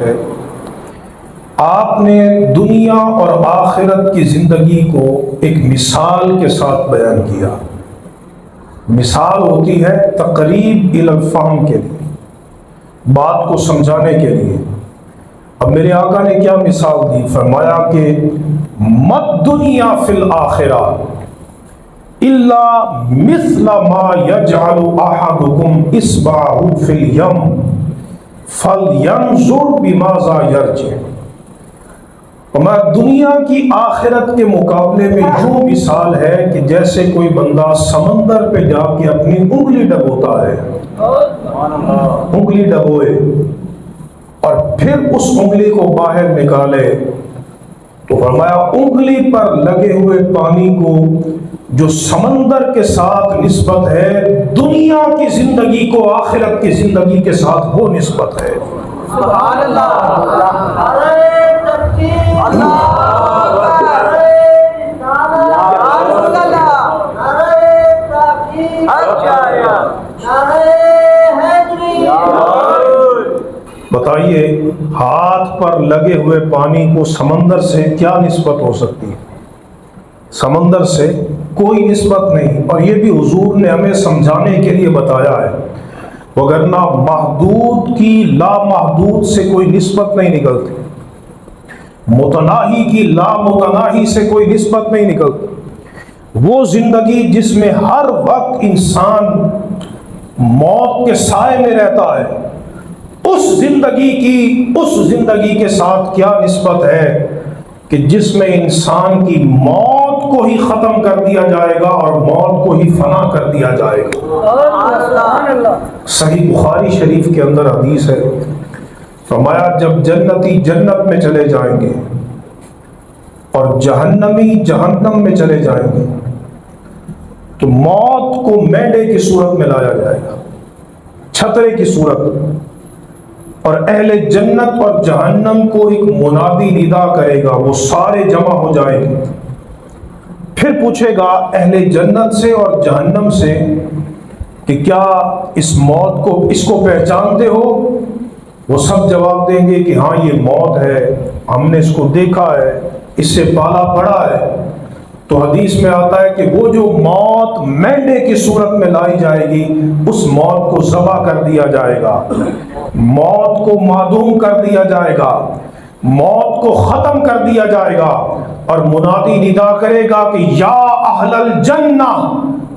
ہے آپ نے دنیا اور آخرت کی زندگی کو ایک مثال کے ساتھ بیان کیا۔ مثال ہوتی ہے تقریب الی الفہم کے لیے، بات کو سمجھانے کے لیے۔ اب میرے آقا نے کیا مثال دی؟ فرمایا کہ مد دنیا فی الآخرہ الا مثل ما یجعل احدکم اصبعہ فی الیم فلینظر بماذا یرجع۔ دنیا کی آخرت کے مقابلے میں یوں مثال ہے کہ جیسے کوئی بندہ سمندر پہ جا کے اپنی انگلی ڈبوتا ہے، انگلی ڈبوئے اور پھر اس انگلی کو باہر نکالے، تو فرمایا انگلی پر لگے ہوئے پانی کو جو سمندر کے ساتھ نسبت ہے، دنیا کی زندگی کو آخرت کی زندگی کے ساتھ وہ نسبت ہے۔ سبحان اللہ، بتائیے ہاتھ پر لگے ہوئے پانی کو سمندر سے کیا نسبت ہو سکتی ہے؟ سمندر سے کوئی نسبت نہیں، اور یہ بھی حضور نے ہمیں سمجھانے کے لیے بتایا ہے، وگرنہ محدود کی لامحدود سے کوئی نسبت نہیں نکلتی، متناہی کی لامتناہی سے کوئی نسبت نہیں نکلتی۔ وہ زندگی جس میں ہر وقت انسان موت کے سائے میں رہتا ہے، اس زندگی کے ساتھ کیا نسبت ہے کہ جس میں انسان کی موت کو ہی ختم کر دیا جائے گا اور موت کو ہی فنا کر دیا جائے گا۔ صحیح بخاری شریف کے اندر حدیث ہے، فرمایا جب جنتی جنت میں چلے جائیں گے اور جہنمی جہنم میں چلے جائیں گے تو موت کو مینڈے کی صورت میں لایا جائے گا، چھترے کی صورت، اور اہل جنت اور جہنم کو ایک منادی ندا کرے گا، وہ سارے جمع ہو جائیں گے۔ پھر پوچھے گا اہل جنت سے اور جہنم سے کہ کیا اس موت کو، اس کو پہچانتے ہو؟ وہ سب جواب دیں گے کہ ہاں یہ موت ہے، ہم نے اس کو دیکھا ہے، اس سے پالا پڑا ہے۔ تو حدیث میں آتا ہے کہ وہ جو موت مینڈے کی صورت میں لائی جائے گی، اس موت کو ذبح کر دیا جائے گا، موت کو معدوم کر دیا جائے گا، موت کو ختم کر دیا جائے گا، اور منادی ندا کرے گا کہ یا اہل الجنہ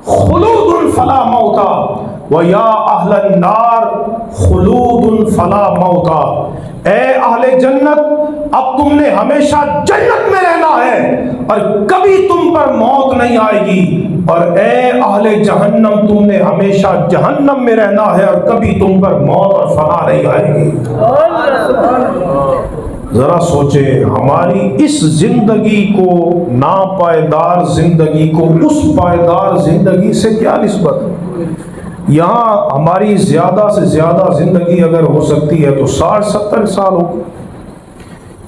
خلود فلا موتا و یا اہل النار خلود فلا موتا۔ اے اہل جنت، اب تم نے ہمیشہ جنت میں رہنا ہے اور کبھی تم پر موت نہیں آئے گی، اور اے اہل جہنم، تم نے ہمیشہ جہنم میں رہنا ہے اور کبھی تم پر موت اور فنا نہیں آئے گی۔ ذرا سوچیں، ہماری اس زندگی کو، ناپائیدار زندگی کو، اس پائیدار زندگی سے کیا نسبت ہے؟ یہاں ہماری زیادہ سے زیادہ زندگی اگر ہو سکتی ہے تو 60-70 سال ہو،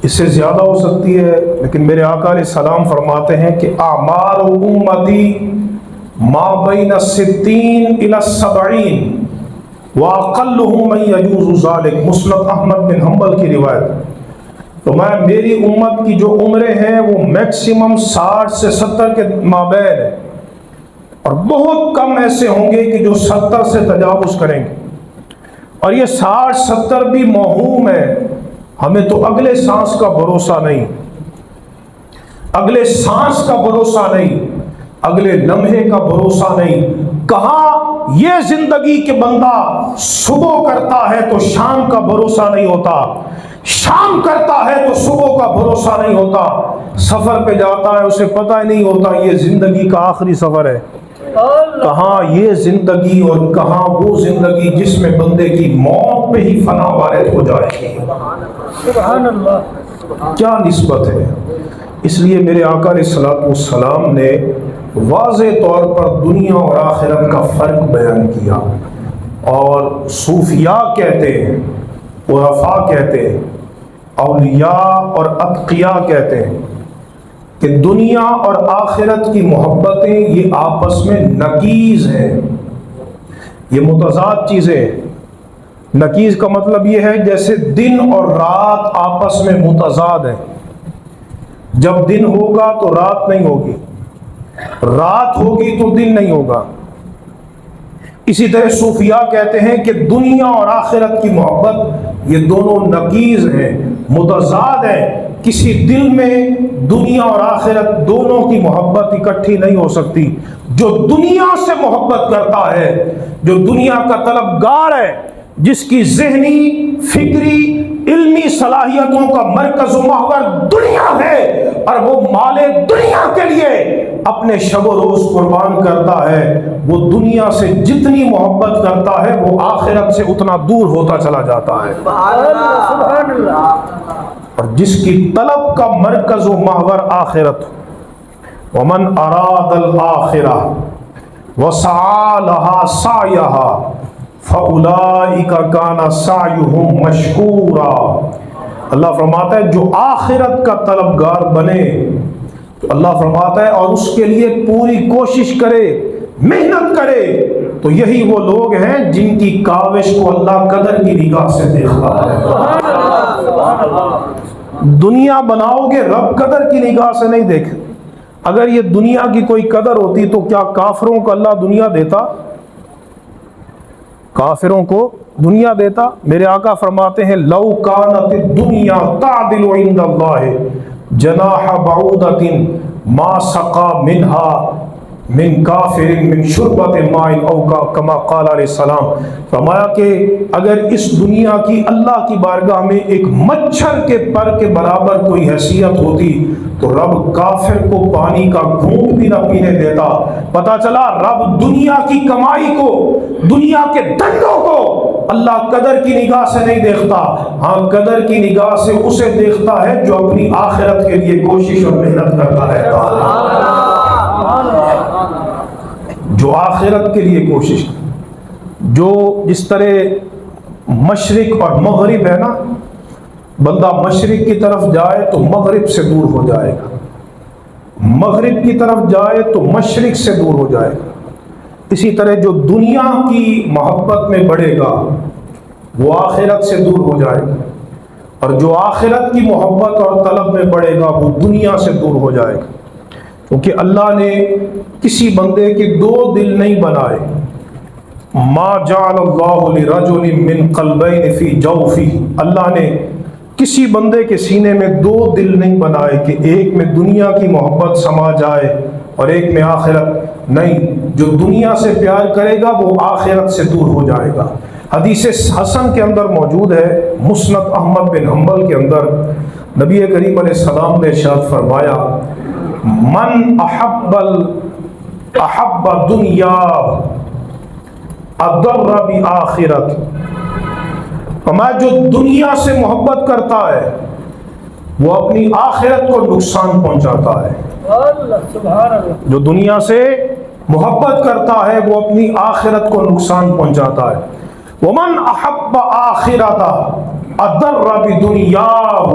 اس سے زیادہ ہو سکتی ہے، لیکن میرے آقا علیہ السلام فرماتے ہیں کہ اعمار امتی ما بین 60 الی 70 واقلهم من یجوز ذلک، مسند احمد بن حنبل کی روایت۔ تو میری امت کی جو عمریں ہیں وہ میکسیمم 60 سے 70 کے مابین ہے، اور بہت کم ایسے ہوں گے کہ جو 70 سے تجاوز کریں گے، اور یہ 60-70 بھی موہوم ہے، ہمیں تو اگلے سانس کا بھروسہ نہیں، اگلے سانس کا بھروسہ نہیں، اگلے لمحے کا بھروسہ نہیں۔ کہاں یہ زندگی کے بندہ صبح کرتا ہے تو شام کا بھروسہ نہیں ہوتا، شام کرتا ہے تو صبح کا بھروسہ نہیں ہوتا، سفر پہ جاتا ہے اسے پتہ ہی نہیں ہوتا یہ زندگی کا آخری سفر ہے۔ کہاں یہ زندگی اور کہاں وہ زندگی جس میں بندے کی موت پہ ہی فنا وارد ہو جائے گی۔ سبحان اللہ، کیا نسبت ہے؟ اس لیے میرے آقا علیہ الصلوۃ والسلام نے واضح طور پر دنیا اور آخرت کا فرق بیان کیا، اور صوفیاء کہتے ہیں، عرفاء کہتے ہیں، اولیاء اور اتقیاء کہتے ہیں کہ دنیا اور آخرت کی محبتیں یہ آپس میں نقیض ہیں، یہ متضاد چیزیں ہیں۔ نکیز کا مطلب یہ ہے جیسے دن اور رات آپس میں متضاد ہیں، جب دن ہوگا تو رات نہیں ہوگی، رات ہوگی تو دن نہیں ہوگا۔ اسی طرح صوفیاء کہتے ہیں کہ دنیا اور آخرت کی محبت یہ دونوں نقیض ہیں، متضاد ہیں، کسی دل میں دنیا اور آخرت دونوں کی محبت اکٹھی نہیں ہو سکتی۔ جو دنیا سے محبت کرتا ہے، جو دنیا کا طلبگار ہے، جس کی ذہنی، فکری، علمی صلاحیتوں کا مرکز و محور دنیا ہے اور وہ مال دنیا کے لیے اپنے شب و روز قربان کرتا ہے، وہ دنیا سے جتنی محبت کرتا ہے وہ آخرت سے اتنا دور ہوتا چلا جاتا ہے۔ سبحان اللہ۔ اور جس کی طلب کا مرکز و محور آخرت، ومن اراد الآخرہ وسعى لها سعيها فأولئك كان سعيهم مشكورا۔ اللہ فرماتا ہے جو آخرت کا طلبگار بنے، تو اللہ فرماتا ہے اور اس کے لیے پوری کوشش کرے، محنت کرے، تو یہی وہ لوگ ہیں جن کی کاوش کو اللہ قدر کی نگاہ سے دیکھتا ہے۔ دنیا بناؤ گے، رب قدر کی نگاہ سے نہیں دیکھے۔ اگر یہ دنیا کی کوئی قدر ہوتی تو کیا کافروں کو اللہ دنیا دیتا؟ کافروں کو دنیا دیتا؟ میرے آقا فرماتے ہیں لو کانت الدنیا تعدل عند اللہ جناح بعودۃ ما سقى منها من کافر من شربت ماء او کما قال علیہ السلام۔ فرمایا کہ اگر اس دنیا کی اللہ کی بارگاہ میں ایک مچھر کے پر کے برابر کوئی حیثیت ہوتی تو رب کافر کو پانی کا گھونٹ بھی نہ پینے دیتا۔ پتہ چلا رب دنیا کی کمائی کو، دنیا کے دھندوں کو اللہ قدر کی نگاہ سے نہیں دیکھتا، ہاں قدر کی نگاہ سے اسے دیکھتا ہے جو اپنی آخرت کے لیے کوشش اور محنت کرتا رہتا ہے، جو آخرت کے لیے کوشش، جو جس طرح مشرق اور مغرب ہے نا، بندہ مشرق کی طرف جائے تو مغرب سے دور ہو جائے گا، مغرب کی طرف جائے تو مشرق سے دور ہو جائے گا۔ اسی طرح جو دنیا کی محبت میں بڑھے گا وہ آخرت سے دور ہو جائے گا، اور جو آخرت کی محبت اور طلب میں بڑھے گا وہ دنیا سے دور ہو جائے گا۔ کیونکہ اللہ نے کسی بندے کے دو دل نہیں بنائے، ما جعل اللہ لرجل من قلبین فی جوفہ، اللہ نے کسی بندے کے سینے میں دو دل نہیں بنائے کہ ایک میں دنیا کی محبت سما جائے اور ایک میں آخرت، نہیں، جو دنیا سے پیار کرے گا وہ آخرت سے دور ہو جائے گا۔ حدیث حسن کے اندر موجود ہے، مسند احمد بن حنبل کے اندر نبی کریم علیہ السلام نے ارشاد فرمایا من احب دنیا اضر بآخرت، فرمایا جو دنیا سے محبت کرتا ہے وہ اپنی آخرت کو نقصان پہنچاتا ہے۔ جو دنیا سے محبت کرتا ہے وہ اپنی آخرت کو نقصان پہنچاتا ہے۔ ومن احب آخرت اضر بدنیاہ،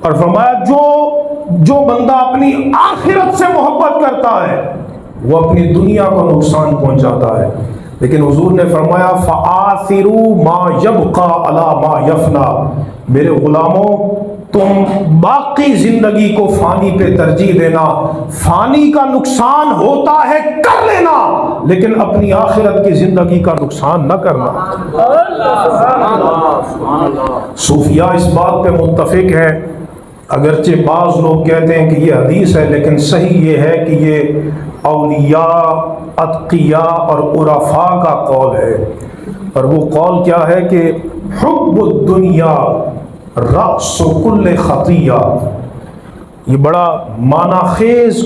اور فرمایا جو بندہ اپنی آخرت سے محبت کرتا ہے وہ اپنی دنیا کو نقصان پہنچاتا ہے۔ لیکن حضور نے فرمایا فآثروا ما یبقى علی ما یفنی، میرے غلاموں تم باقی زندگی کو فانی پہ ترجیح دینا، فانی کا نقصان ہوتا ہے کر لینا لیکن اپنی آخرت کی زندگی کا نقصان نہ کرنا۔ صوفیاء اس بات پہ متفق ہے، اگرچہ بعض لوگ کہتے ہیں کہ یہ حدیث ہے لیکن صحیح یہ ہے کہ یہ اولیاء، اتقیاء اور عرفاء کا قول ہے، اور وہ قول کیا ہے کہ حب الدنیا رأس کل خطیہ، یہ بڑا معنی خیز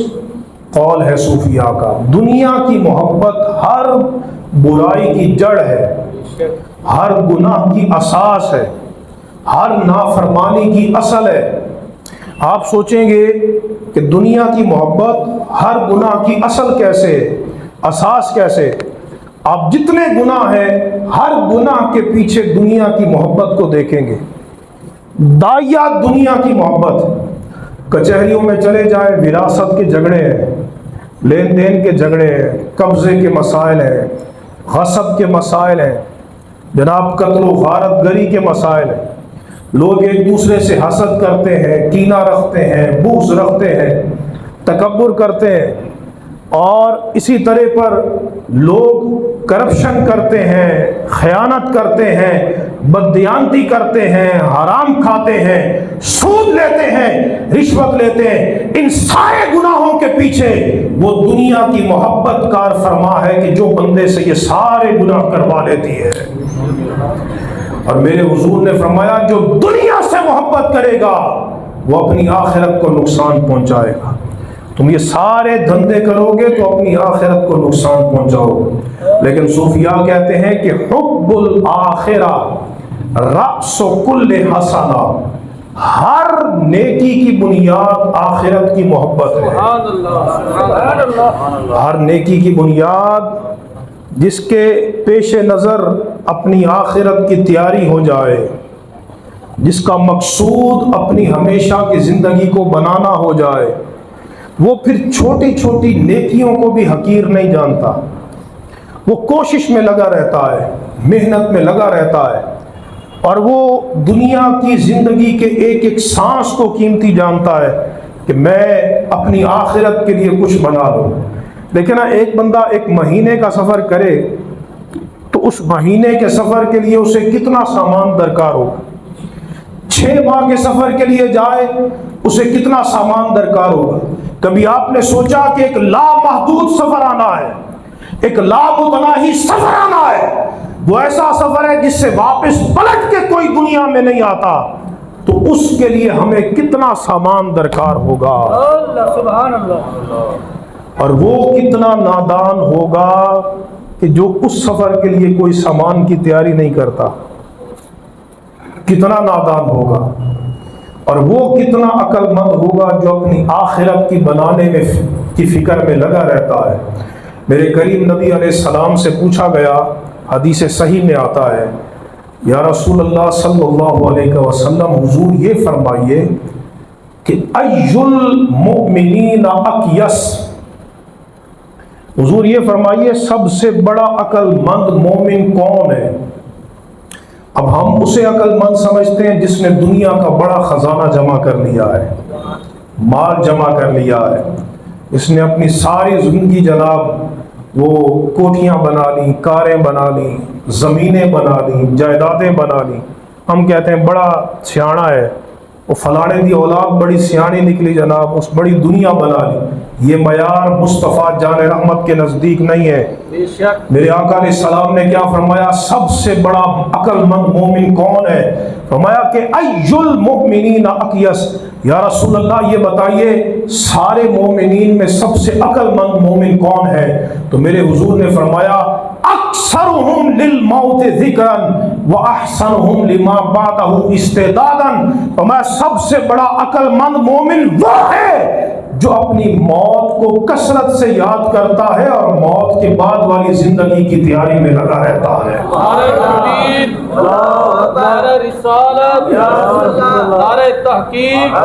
قول ہے صوفیاء کا۔ دنیا کی محبت ہر برائی کی جڑ ہے، ہر گناہ کی اساس ہے، ہر نافرمانی کی اصل ہے۔ آپ سوچیں گے کہ دنیا کی محبت ہر گناہ کی اصل کیسے، اساس کیسے؟ آپ جتنے گناہ ہیں ہر گناہ کے پیچھے دنیا کی محبت کو دیکھیں گے۔ دائیا دنیا کی محبت، کچہریوں میں چلے جائیں وراثت کے جھگڑے ہیں، لین دین کے جھگڑے ہیں، قبضے کے مسائل ہیں، غصب کے مسائل ہیں، جناب قتل و غارت گری کے مسائل ہیں، لوگ ایک دوسرے سے حسد کرتے ہیں، کینہ رکھتے ہیں، بغض رکھتے ہیں، تکبر کرتے ہیں، اور اسی طرح پر لوگ کرپشن کرتے ہیں، خیانت کرتے ہیں، بددیانتی کرتے ہیں، حرام کھاتے ہیں، سود لیتے ہیں، رشوت لیتے ہیں۔ ان سارے گناہوں کے پیچھے وہ دنیا کی محبت کار فرما ہے کہ جو بندے سے یہ سارے گناہ کروا لیتی ہے۔ اور میرے حضور نے فرمایا جو دنیا سے محبت کرے گا وہ اپنی آخرت کو نقصان پہنچائے گا۔ تم یہ سارے دھندے کرو گے تو اپنی آخرت کو نقصان پہنچاؤ گے۔ لیکن صوفیاء کہتے ہیں کہ حب الآخرہ رأس کل حسنہ، ہر نیکی کی بنیاد آخرت کی محبت ہے۔ ہر نیکی کی بنیاد جس کے پیش نظر اپنی آخرت کی تیاری ہو جائے، جس کا مقصود اپنی ہمیشہ کی زندگی کو بنانا ہو جائے، وہ پھر چھوٹی چھوٹی نیکیوں کو بھی حقیر نہیں جانتا، وہ کوشش میں لگا رہتا ہے، محنت میں لگا رہتا ہے، اور وہ دنیا کی زندگی کے ایک ایک سانس کو قیمتی جانتا ہے کہ میں اپنی آخرت کے لیے کچھ بنا لوں۔ لیکن ایک بندہ ایک مہینے کا سفر کرے تو اس مہینے کے سفر کے لیے اسے کتنا سامان درکار ہوگا، 6 ماہ کے سفر کے لیے جائے اسے کتنا سامان درکار ہوگا۔ کبھی آپ نے سوچا کہ ایک لامحدود سفر آنا ہے، ایک لامتناہی سفر آنا ہے، وہ ایسا سفر ہے جس سے واپس پلٹ کے کوئی دنیا میں نہیں آتا، تو اس کے لیے ہمیں کتنا سامان درکار ہوگا۔ اللہ سبحان اللہ۔ اور وہ کتنا نادان ہوگا کہ جو اس سفر کے لیے کوئی سامان کی تیاری نہیں کرتا، کتنا نادان ہوگا۔ اور وہ کتنا عقل مند ہوگا جو اپنی آخرت کی بنانے میں کی فکر میں لگا رہتا ہے۔ میرے کریم نبی علیہ السلام سے پوچھا گیا، حدیث صحیح میں آتا ہے، یا رسول اللہ صلی اللہ علیہ وسلم حضور یہ فرمائیے کہ ای المؤمنین اکیس، حضور یہ فرمائیے سب سے بڑا عقل مند مومن کون ہے؟ اب ہم اسے عقل مند سمجھتے ہیں جس نے دنیا کا بڑا خزانہ جمع کر لیا ہے، مال جمع کر لیا ہے، اس نے اپنی ساری زندگی جناب وہ کوٹھیاں بنا لیں، کاریں بنا لیں، زمینیں بنا لیں، جائیدادیں بنا لیں۔ ہم کہتے ہیں بڑا سیاڑا ہے، وہ فلانے دی اولاد بڑی سیانی نکلی جناب، اس بڑی دنیا بنا لی۔ یہ معیار مصطفیٰ جان رحمت کے نزدیک نہیں ہے۔ میرے آقا علیہ السلام نے کیا فرمایا؟ سب سے بڑا عقل مند مومن کون ہے؟ فرمایا کہ ای المؤمنین اکیس، یا رسول اللہ یہ بتائیے سارے مومنین میں سب سے عقل مند مومن کون ہے؟ تو میرے حضور نے فرمایا اکثرہم للموت ذکرا واحسنہم لما بعدہ استعدادا۔ فرمایا سب سے بڑا عقل مند مومن وہ ہے جو اپنی موت کو کثرت سے یاد کرتا ہے اور موت کے بعد والی زندگی کی تیاری میں لگا رہتا ہے۔ نعرہ رسالت، نعرہ تحقیق،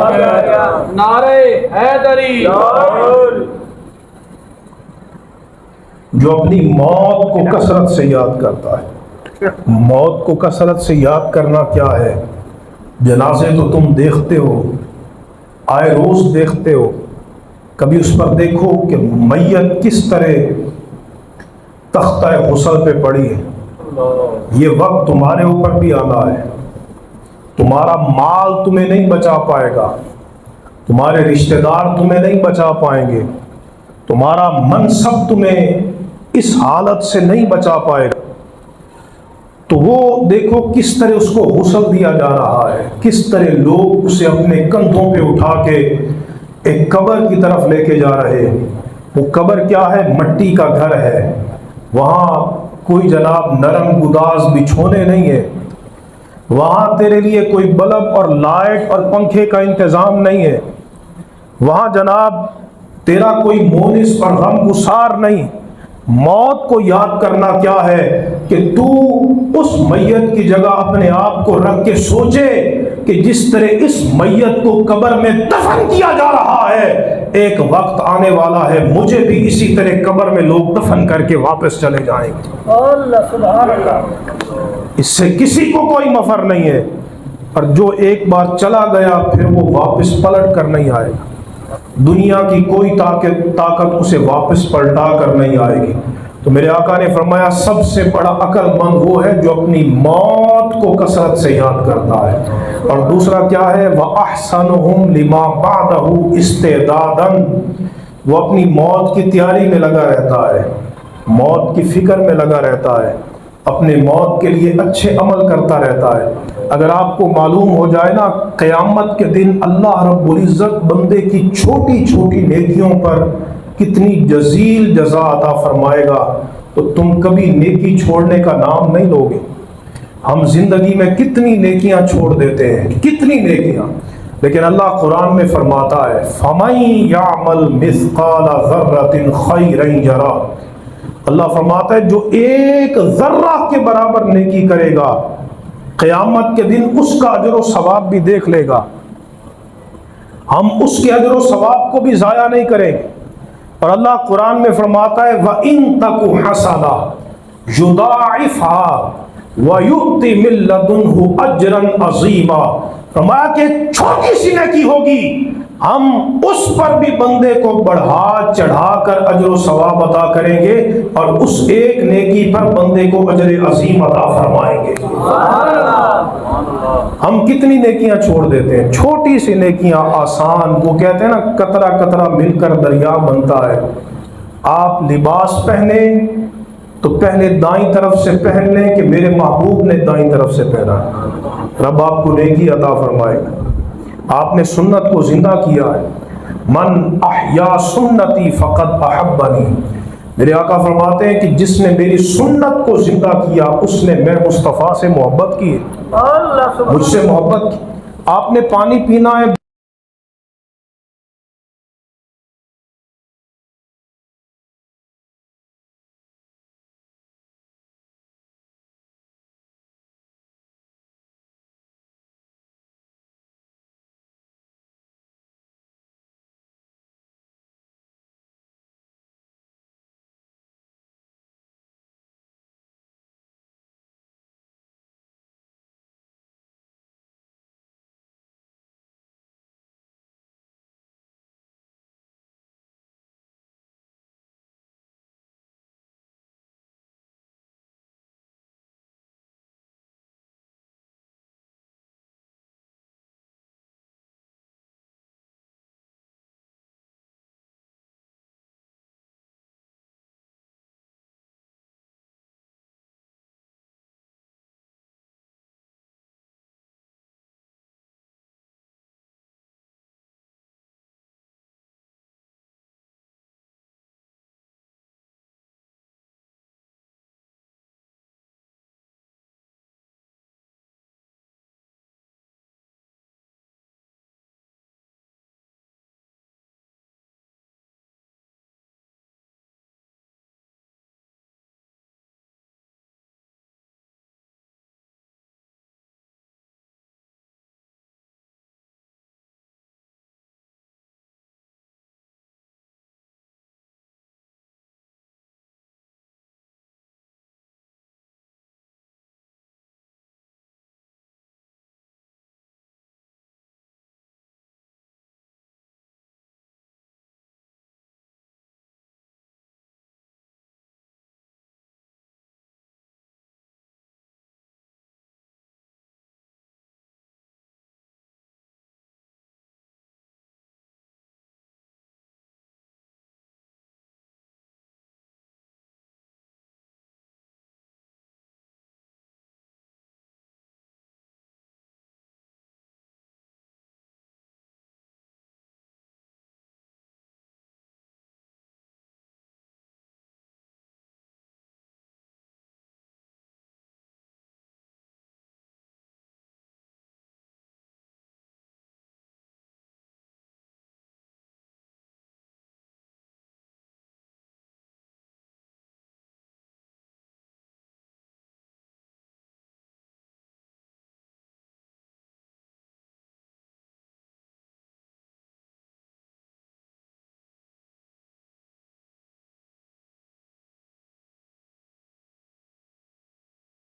نعرہ حیدری، جو اپنی موت کو کثرت سے یاد کرتا ہے۔ موت کو کثرت سے یاد کرنا کیا ہے؟ جنازے تو تم دیکھتے ہو، آئے روز دیکھتے ہو، کبھی اس پر دیکھو کہ میت کس طرح تختہ غسل پہ پڑی ہے۔ یہ وقت تمہارے اوپر بھی آنا ہے، تمہارا مال تمہیں نہیں بچا پائے گا، تمہارے رشتہ دار تمہیں نہیں بچا پائیں گے، تمہارا منصب تمہیں اس حالت سے نہیں بچا پائے گا۔ تو وہ دیکھو کس طرح اس کو غسل دیا جا رہا ہے، کس طرح لوگ اسے اپنے کندھوں پہ اٹھا کے ایک قبر کی طرف لے کے جا رہے ہیں۔ وہ قبر کیا ہے؟ مٹی کا گھر ہے، وہاں کوئی جناب نرم گداز بچھونے نہیں ہے، وہاں تیرے لیے کوئی بلب اور لائٹ اور پنکھے کا انتظام نہیں ہے، وہاں جناب تیرا کوئی مونس اور غم گسار نہیں، موت کو یاد کرنا کیا ہے کہ تو اس میت کی جگہ اپنے آپ کو رکھ کے سوچے کہ جس طرح اس میت کو قبر میں دفن کیا جا رہا ہے، ایک وقت آنے والا ہے مجھے بھی اسی طرح قبر میں لوگ دفن کر کے واپس چلے جائیں گے۔ اللہ سبحان اللہ۔ اس سے کسی کو کوئی مفر نہیں ہے، اور جو ایک بار چلا گیا پھر وہ واپس پلٹ کر نہیں آئے گا۔ دنیا کی کوئی طاقت اسے واپس پلٹا کر نہیں آئے گی۔ تو میرے آقا نے فرمایا سب سے بڑا عقل مند وہ ہے جو اپنی موت کو کثرت سے یاد کرتا ہے۔ اور دوسرا کیا ہے؟ وَأَحْسَنُهُمْ لِمَا بَعْدَهُ اسْتِعْدَادًا، وہ اپنی موت کی تیاری میں لگا رہتا ہے، موت کی فکر میں لگا رہتا ہے، اپنے موت کے لیے اچھے عمل کرتا رہتا ہے۔ اگر آپ کو معلوم ہو جائے نا قیامت کے دن اللہ رب العزت بندے کی چھوٹی چھوٹی نیکیوں پر کتنی جزیل جزا عطا فرمائے گا تو تم کبھی نیکی چھوڑنے کا نام نہیں لوگے۔ ہم زندگی میں کتنی نیکیاں چھوڑ دیتے ہیں، کتنی نیکیاں، لیکن اللہ قرآن میں فرماتا ہے فَمَن يَعْمَلْ مِثْقَالَ ذَرَّةٍ خَيْرًا يَرَهُ، اللہ فرماتا ہے جو ایک ذرہ کے برابر نیکی کرے گا قیامت کے دن اس کا اجر و ثواب بھی دیکھ لے گا، ہم اس کے اجر و ثواب کو بھی ضائع نہیں کریں گے۔ اور اللہ قرآن میں فرماتا ہے وَإِن تَكُ حَسَنَةً يُضَاعِفْهَا وَيُؤْتِ مِن لَّدُنْهُ أَجْرًا عَظِيمًا، فرمایا کہ چھوٹی سی نیکی ہوگی ہم اس پر بھی بندے کو بڑھا چڑھا کر اجر و ثواب عطا کریں گے، اور اس ایک نیکی پر بندے کو اجر عظیم عطا فرمائیں گے۔ ہم کتنی نیکیاں چھوڑ دیتے ہیں، چھوٹی سی نیکیاں آسان، وہ کہتے ہیں نا قطرہ قطرہ مل کر دریا بنتا ہے۔ آپ لباس پہنے تو پہلے دائیں طرف سے پہن لیں کہ میرے محبوب نے دائیں طرف سے پہنا، رب آپ کو نیکی عطا فرمائے گا۔ آپ نے سنت کو زندہ کیا ہے، من احیا سنتی فقد احبنی، میرے آقا فرماتے ہیں کہ جس نے میری سنت کو زندہ کیا اس نے میں مصطفیٰ سے محبت کی ہے، مجھ سے محبت کی۔ آپ نے پانی پینا ہے